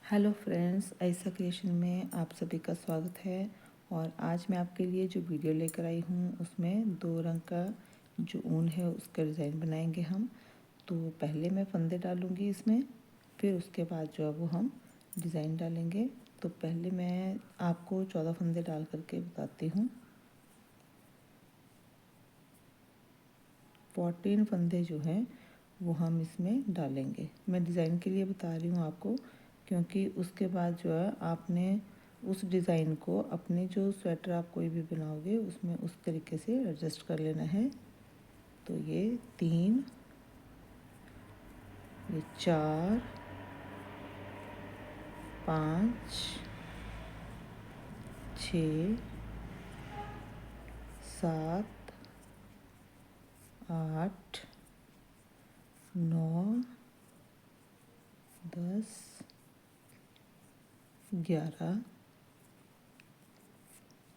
Hello friends, ऐसा creation में आप सभी का स्वागत है। और आज मैं आपके लिए जो वीडियो लेकर आई हूँ उसमें 2 रंग का जो ऊन है उसका डिज़ाइन बनाएंगे हम। तो पहले मैं फंदे डालूँगी इसमें, फिर उसके बाद जो है वो हम डिज़ाइन डालेंगे। तो पहले मैं आपको 14 फंदे डाल करके बताती हूँ। 14 फंदे जो हैं वो हम इसमें डालेंगे। मैं डिज़ाइन के लिए बता रही हूँ आपको, क्योंकि उसके बाद जो है आपने उस डिज़ाइन को अपने जो स्वेटर आप कोई भी बनाओगे उसमें उस तरीके से एडजस्ट कर लेना है। तो ये 3, ये 4, 5, 6, 7, 8, 9, 10, 11,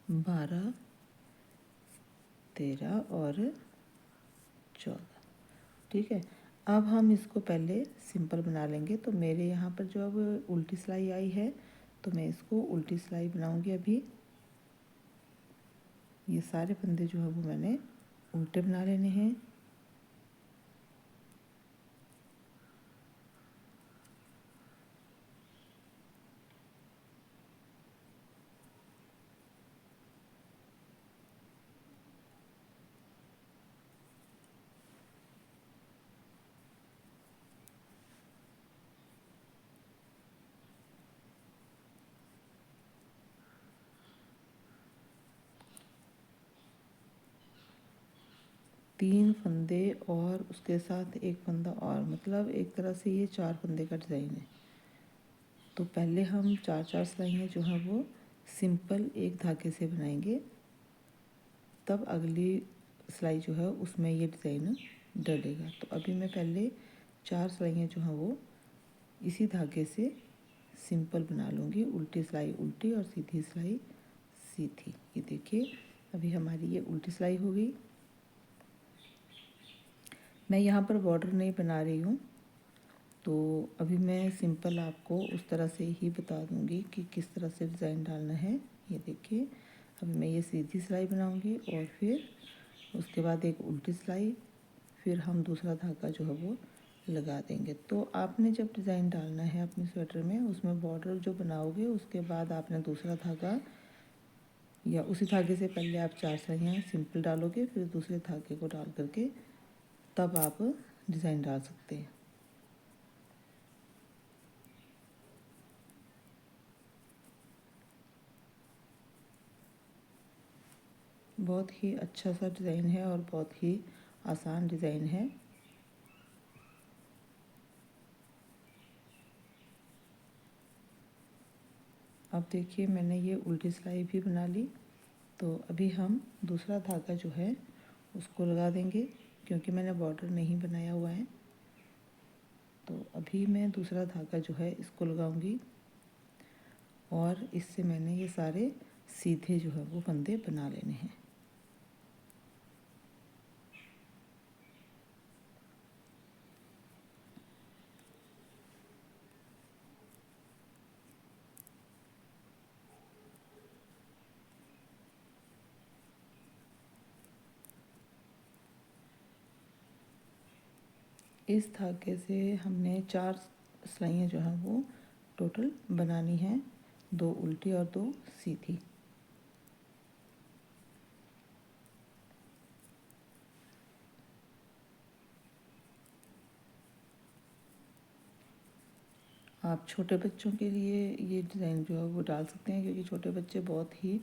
12, 13 और 14। ठीक है, अब हम इसको पहले सिंपल बना लेंगे। तो मेरे यहाँ पर जो अब उल्टी सिलाई आई है तो मैं इसको उल्टी सिलाई बनाऊंगी। अभी ये सारे फंदे जो है वो मैंने उल्टे बना लेने हैं। तीन फंदे और उसके साथ एक फंदा और, मतलब एक तरह से ये 4 फंदे का डिज़ाइन है। तो पहले हम 4-4 सिलाइयाँ जो हैं वो सिंपल एक धागे से बनाएंगे, तब अगली सिलाई जो है उसमें ये डिज़ाइन डलेगा। तो अभी मैं पहले 4 सिलाइयाँ जो हैं वो इसी धागे से सिंपल बना लूँगी। उल्टी सिलाई उल्टी और सीधी सिलाई सीधी। ये देखिए, अभी हमारी ये उल्टी सिलाई हो गई। मैं यहाँ पर बॉर्डर नहीं बना रही हूँ, तो अभी मैं सिंपल आपको उस तरह से ही बता दूँगी कि किस तरह से डिज़ाइन डालना है। ये देखिए, अभी मैं ये सीधी सिलाई बनाऊँगी और फिर उसके बाद एक उल्टी सिलाई, फिर हम दूसरा धागा जो है वो लगा देंगे। तो आपने जब डिज़ाइन डालना है अपने स्वेटर में, उसमें बॉर्डर जो बनाओगे उसके बाद आपने दूसरा धागा या उसी धागे से पहले आप 4 सिलाइयाँ सिंपल डालोगे, फिर दूसरे धागे को डाल करके तब आप डिज़ाइन डाल सकते हैं। बहुत ही अच्छा सा डिज़ाइन है और बहुत ही आसान डिज़ाइन है। अब देखिए, मैंने ये उल्टी सिलाई भी बना ली। तो अभी हम दूसरा धागा जो है उसको लगा देंगे, क्योंकि मैंने बॉर्डर नहीं बनाया हुआ है। तो अभी मैं दूसरा धागा जो है इसको लगाऊंगी और इससे मैंने ये सारे सीधे जो है वो फंदे बना लेने हैं। इस धागे से हमने 4 सिलाइयाँ जो हैं वो टोटल बनानी हैं, 2 उल्टी और 2 सीधी। आप छोटे बच्चों के लिए ये डिज़ाइन जो है वो डाल सकते हैं, क्योंकि छोटे बच्चे बहुत ही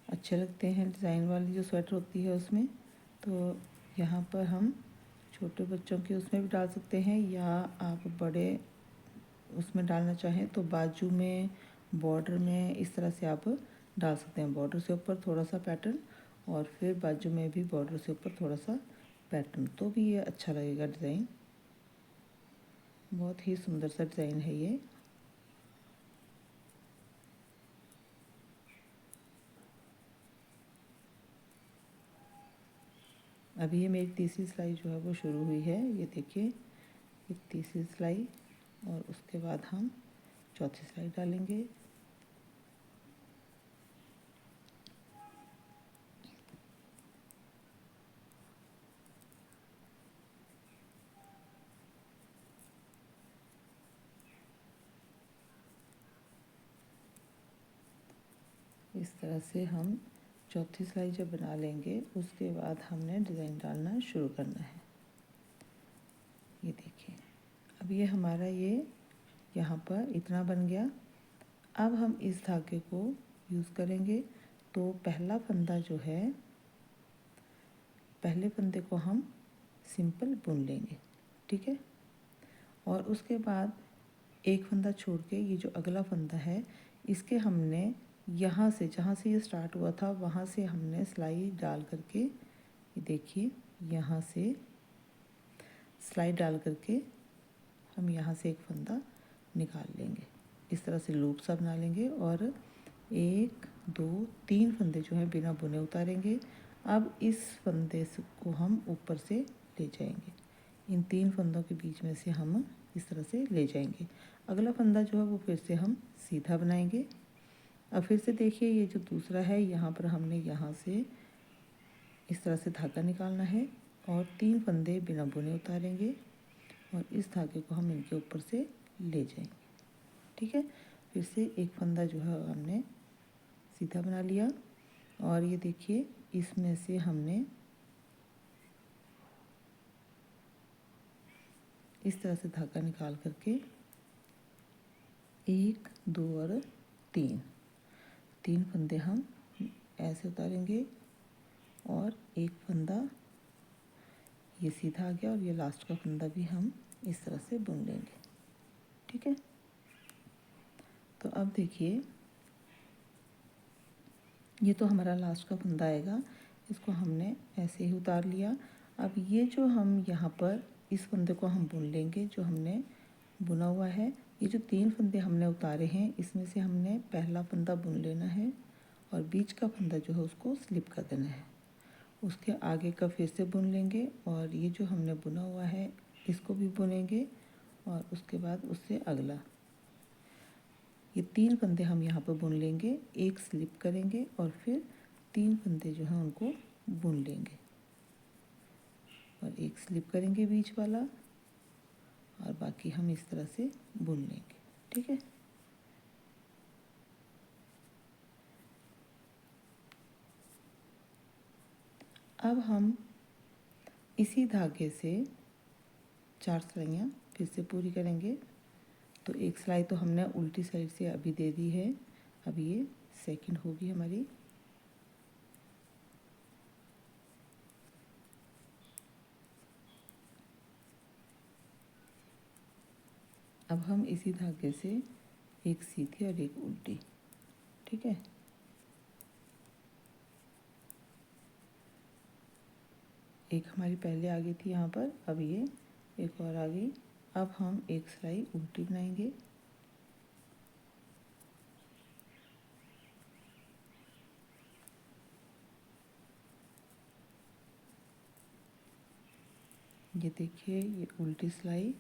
अच्छे लगते हैं डिज़ाइन वाली जो स्वेटर होती है उसमें। तो यहाँ पर हम छोटे बच्चों के उसमें भी डाल सकते हैं, या आप बड़े उसमें डालना चाहें तो बाजू में बॉर्डर में इस तरह से आप डाल सकते हैं। बॉर्डर से ऊपर थोड़ा सा पैटर्न और फिर बाजू में भी बॉर्डर से ऊपर थोड़ा सा पैटर्न, तो भी ये अच्छा लगेगा डिज़ाइन। बहुत ही सुंदर सा डिज़ाइन है ये। अभी ये मेरी तीसरी सिलाई जो है वो शुरू हुई है। ये देखिए, ये तीसरी सिलाई और उसके बाद हम चौथी सिलाई डालेंगे। इस तरह से हम चौथी सिलाई जब बना लेंगे उसके बाद हमने डिज़ाइन डालना शुरू करना है। ये देखिए, अब ये हमारा ये यहाँ पर इतना बन गया। अब हम इस धागे को यूज़ करेंगे। तो पहला फंदा जो है, पहले फंदे को हम सिंपल बुन लेंगे, ठीक है। और उसके बाद एक फंदा छोड़ के ये जो अगला फंदा है, इसके हमने यहाँ से, जहाँ से ये स्टार्ट हुआ था वहाँ से हमने सिलाई डाल करके, ये देखिए यहाँ से सिलाई डाल करके हम यहाँ से एक फंदा निकाल लेंगे। इस तरह से लूप सा बना लेंगे और 1 2 3 फंदे जो हैं बिना बुने उतारेंगे। अब इस फंदे को हम ऊपर से ले जाएंगे, इन 3 फंदों के बीच में से हम इस तरह से ले जाएंगे। अगला फंदा जो है वो फिर से हम सीधा बनाएंगे। अब फिर से देखिए, ये जो दूसरा है यहाँ पर हमने यहाँ से इस तरह से धागा निकालना है और 3 फंदे बिना बुने उतारेंगे और इस धागे को हम इनके ऊपर से ले जाएंगे, ठीक है। फिर से एक फंदा जो है हमने सीधा बना लिया और ये देखिए इसमें से हमने इस तरह से धागा निकाल करके 1 2 और 3 फंदे हम ऐसे उतारेंगे और एक फंदा ये सीधा आ गया और ये लास्ट का फंदा भी हम इस तरह से बुन लेंगे, ठीक है। तो अब देखिए, ये तो हमारा लास्ट का फंदा आएगा, इसको हमने ऐसे ही उतार लिया। अब ये जो हम यहाँ पर इस फंदे को हम बुन लेंगे जो हमने बुना हुआ है। ये जो 3 फंदे हमने उतारे हैं इसमें से हमने पहला फंदा बुन लेना है और बीच का फंदा जो है उसको स्लिप कर देना है। उसके आगे का फिर से बुन लेंगे और ये जो हमने बुना हुआ है इसको भी बुनेंगे और उसके बाद उससे अगला, ये 3 फंदे हम यहाँ पर बुन लेंगे, एक स्लिप करेंगे और फिर 3 फंदे जो हैं उनको बुन लेंगे और एक स्लिप करेंगे बीच वाला और बाकी हम इस तरह से बुन लेंगे, ठीक है। अब हम इसी धागे से 4 सिलाइयाँ फिर से पूरी करेंगे। तो एक सिलाई तो हमने उल्टी साइड से अभी दे दी है, अब ये सेकंड होगी हमारी। अब हम इसी धागे से एक सीधी और एक उल्टी, ठीक है। एक हमारी पहले आ गई थी यहाँ पर, अब ये एक और आ गई। अब हम एक सिलाई उल्टी बनाएंगे, ये देखिए ये उल्टी सिलाई।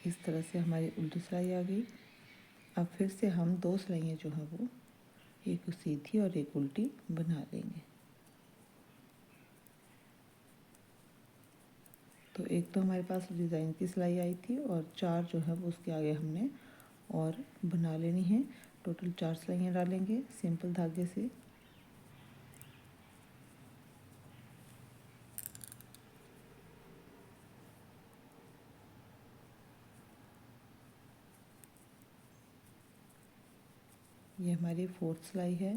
इस तरह से हमारी उल्टी सिलाई आ गई। अब फिर से हम 2 सिलाइयाँ जो हैं वो एक सीधी और एक उल्टी बना लेंगे। तो एक तो हमारे पास डिज़ाइन की सिलाई आई थी और 4 जो है वो उसके आगे हमने और बना लेनी है। टोटल 4 सिलाइयाँ डालेंगे सिंपल धागे से। ये हमारी 4th सिलाई है।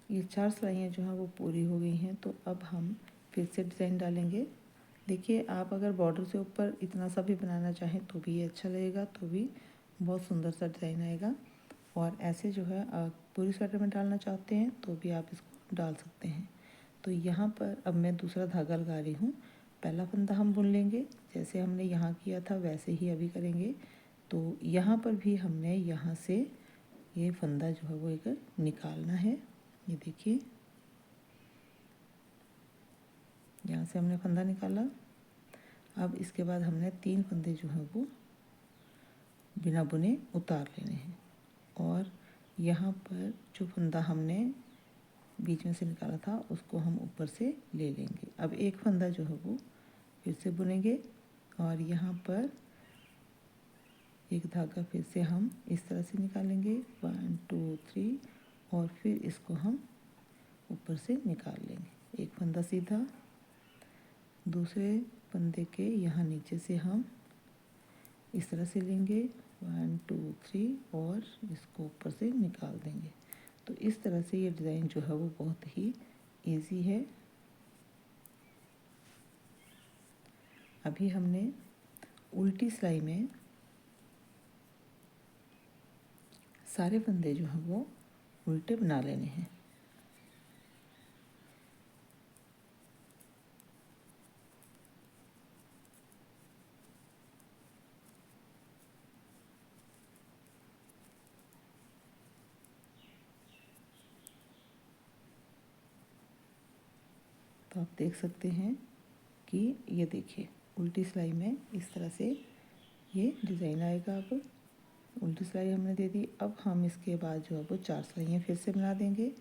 ये 4 सिलाइयाँ जो हैं वो पूरी हो गई हैं। तो अब हम फिर से डिज़ाइन डालेंगे। देखिए, आप अगर बॉर्डर से ऊपर इतना सा भी बनाना चाहें तो भी ये अच्छा लगेगा, तो भी बहुत सुंदर सा डिज़ाइन आएगा। और ऐसे जो है पूरी स्वेटर में डालना चाहते हैं तो भी आप इसको डाल सकते हैं। तो यहाँ पर अब मैं दूसरा धागा लगा रही हूँ। पहला फंदा हम बुन लेंगे, जैसे हमने यहाँ किया था वैसे ही अभी करेंगे। तो यहाँ पर भी हमने यहाँ से ये फंदा जो है वो एक निकालना है। ये देखिए, यहाँ से हमने फंदा निकाला। अब इसके बाद हमने 3 फंदे जो हैं वो बिना बुने उतार लेने हैं, और यहाँ पर जो फंदा हमने बीच में से निकाला था उसको हम ऊपर से ले लेंगे। अब एक फंदा जो है वो फिर से बुनेंगे, और यहाँ पर एक धागा फिर से हम इस तरह से निकालेंगे 1 2 3, और फिर इसको हम ऊपर से निकाल लेंगे। एक फंदा सीधा, दूसरे फंदे के यहाँ नीचे से हम इस तरह से लेंगे 1 2 3, और इसको ऊपर से निकाल देंगे। तो इस तरह से ये डिज़ाइन जो है वो बहुत ही इजी है। अभी हमने उल्टी सिलाई में सारे फंदे जो हैं वो उल्टे बना लेने हैं। तो आप देख सकते हैं कि ये देखिए उल्टी सिलाई में इस तरह से ये डिज़ाइन आएगा। अब उल्टी सिलाई हमने दे दी। अब हम इसके बाद जो है वो 4 सिलाइयाँ फिर से बना देंगे।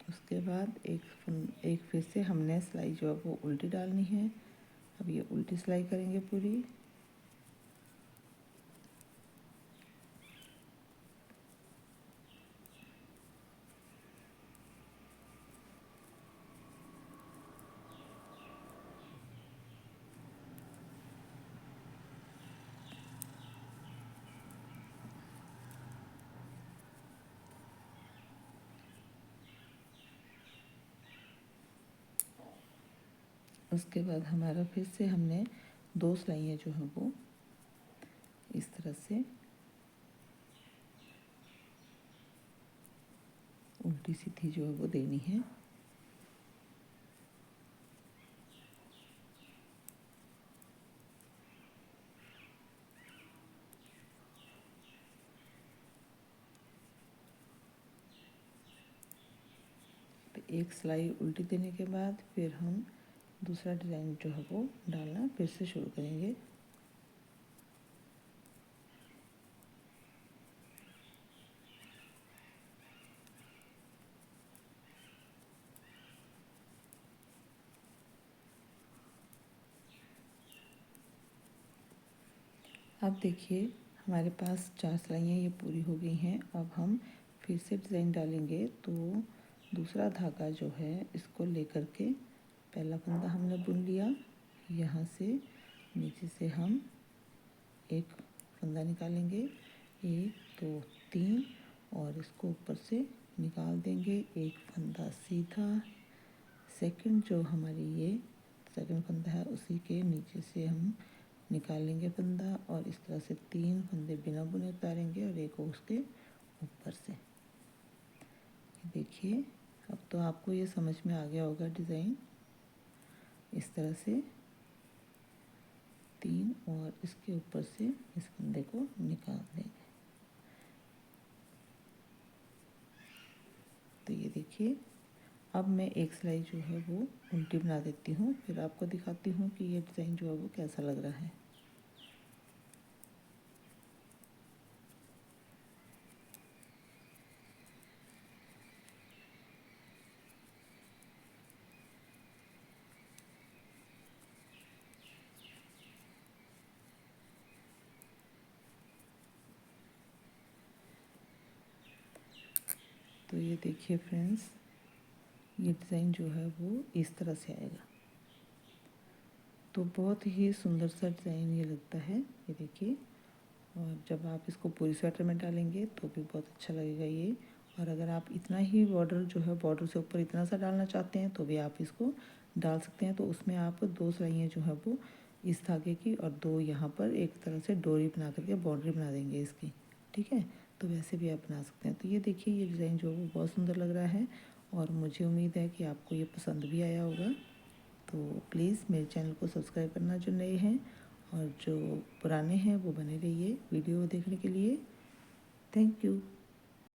उसके बाद एक फिर से हमने सिलाई जो है वो उल्टी डालनी है। अब ये उल्टी सिलाई करेंगे पूरी। उसके बाद हमारा फिर से हमने 2 सिलाइयाँ जो हैं वो इस तरह से उल्टी सीधी जो है वो देनी है। तो एक सिलाई उल्टी देने के बाद फिर हम दूसरा डिज़ाइन जो है वो डालना फिर से शुरू करेंगे। अब देखिए हमारे पास 4 सिलाइयाँ ये पूरी हो गई हैं। अब हम फिर से डिज़ाइन डालेंगे। तो दूसरा धागा जो है इसको लेकर के पहला फंदा हमने बुन लिया। यहाँ से नीचे से हम एक फंदा निकालेंगे, 1 2 3, और इसको ऊपर से निकाल देंगे। एक फंदा सीधा, सेकंड जो हमारी ये सेकंड फंदा है उसी के नीचे से हम निकालेंगे फंदा, और इस तरह से 3 फंदे बिना बुने उतारेंगे और एक उसके ऊपर से। देखिए अब तो आपको ये समझ में आ गया होगा डिज़ाइन। इस तरह से 3 और इसके ऊपर से इस फंदे को निकाल देंगे। तो ये देखिए अब मैं एक सिलाई जो है वो उल्टी बना देती हूँ, फिर आपको दिखाती हूँ कि ये डिज़ाइन जो है वो कैसा लग रहा है। तो ये देखिए फ्रेंड्स, ये डिज़ाइन जो है वो इस तरह से आएगा। तो बहुत ही सुंदर सा डिज़ाइन ये लगता है। ये देखिए, और जब आप इसको पूरी स्वेटर में डालेंगे तो भी बहुत अच्छा लगेगा ये। और अगर आप इतना ही बॉर्डर जो है बॉर्डर से ऊपर इतना सा डालना चाहते हैं तो भी आप इसको डाल सकते हैं। तो उसमें आप 2 सिलाइयाँ जो है वो इस धागे की और 2 यहाँ पर एक तरह से डोरी बना करके बाउंड्री बना देंगे इसकी, ठीक है। तो वैसे भी आप बना सकते हैं। तो ये देखिए ये डिज़ाइन जो है वो बहुत सुंदर लग रहा है और मुझे उम्मीद है कि आपको ये पसंद भी आया होगा। तो प्लीज़ मेरे चैनल को सब्सक्राइब करना जो नए हैं, और जो पुराने हैं वो बने रहिए वीडियो देखने के लिए। Thank you.